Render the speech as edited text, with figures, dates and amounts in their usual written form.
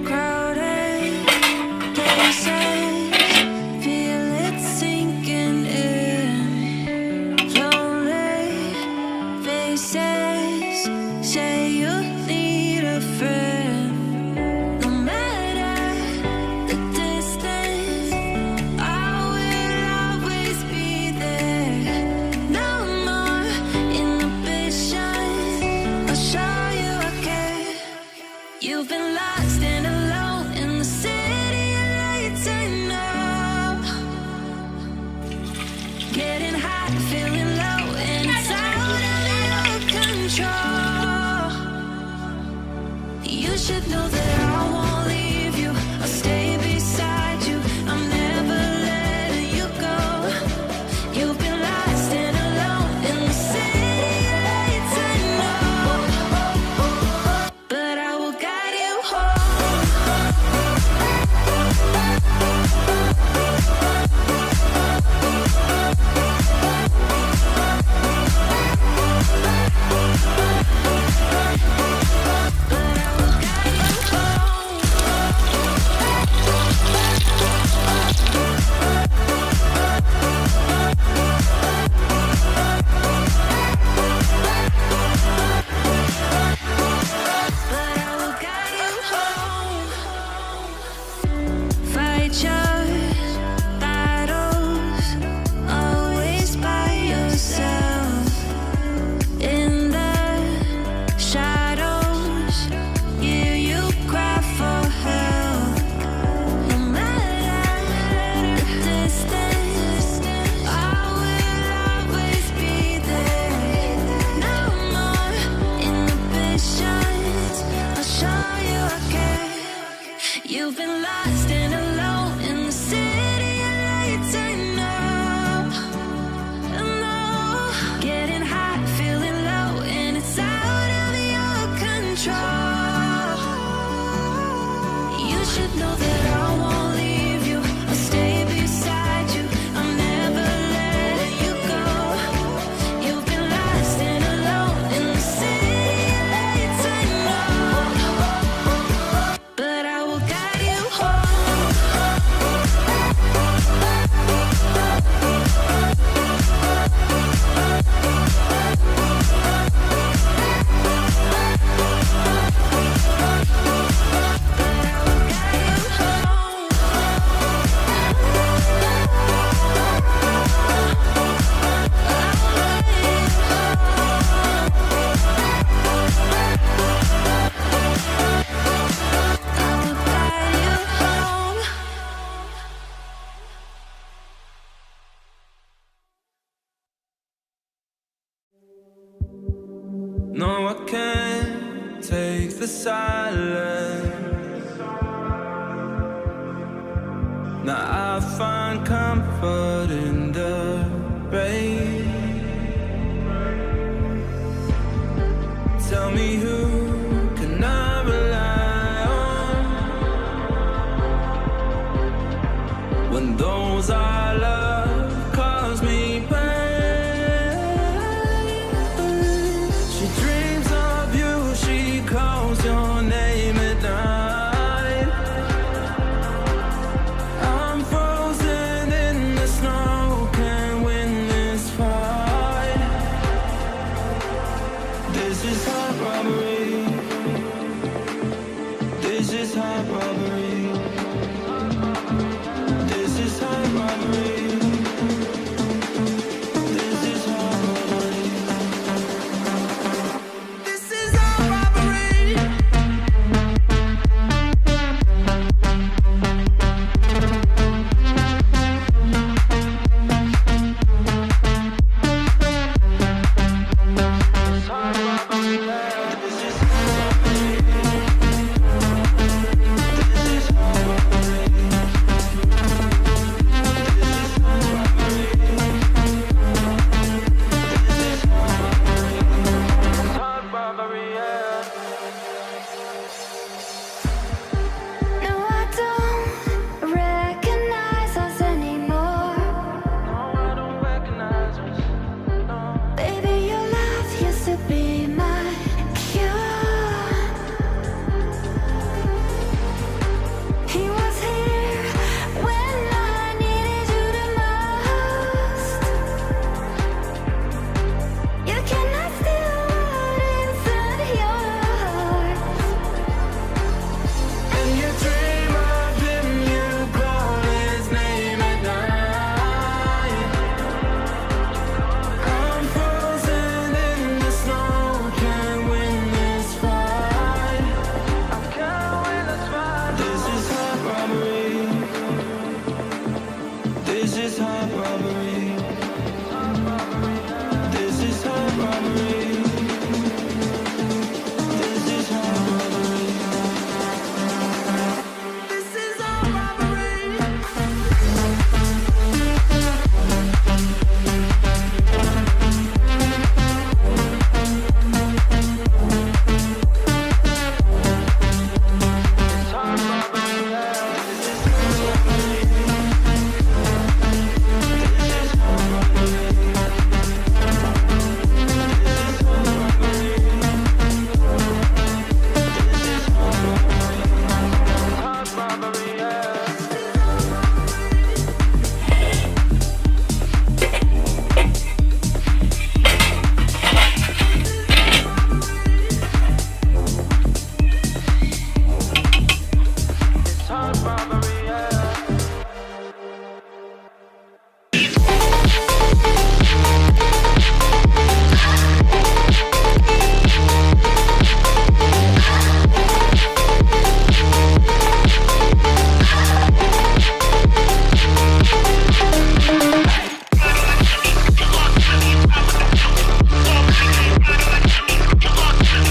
Crowded places, feel it sinking in. Lonely faces, say you need a friend. No matter the distance, I will always be there. No more inhibitions, I'll show you I care. You've been lost and alone in the city of lights, I know. Getting hot, feeling low, and it's out of your control. You should know that I won't leave you. I'll stay beside you. I'm never letting you go. You've been lost and alone in the city of lights, I know. But I will guide you home. But I will guide you home. But I will guide you home. Fight your battles, always by yourself. In the shadows, hear you cry for help. No matter the distance, I will always be there. No more inhibitions, I'll show you I care. You've been lost and alone in the city of lights, I know. I know. Getting hot, feeling low, and it's out of your control. You should know that I won't leave you. I'll stay beside you. I'm never letting you go. You've been lost and alone in the city of lights, I know. But I will guide you home. But I will guide you home. I will guide you home. No, I can't take the silence. Now I find comfort in the rain. Tell me who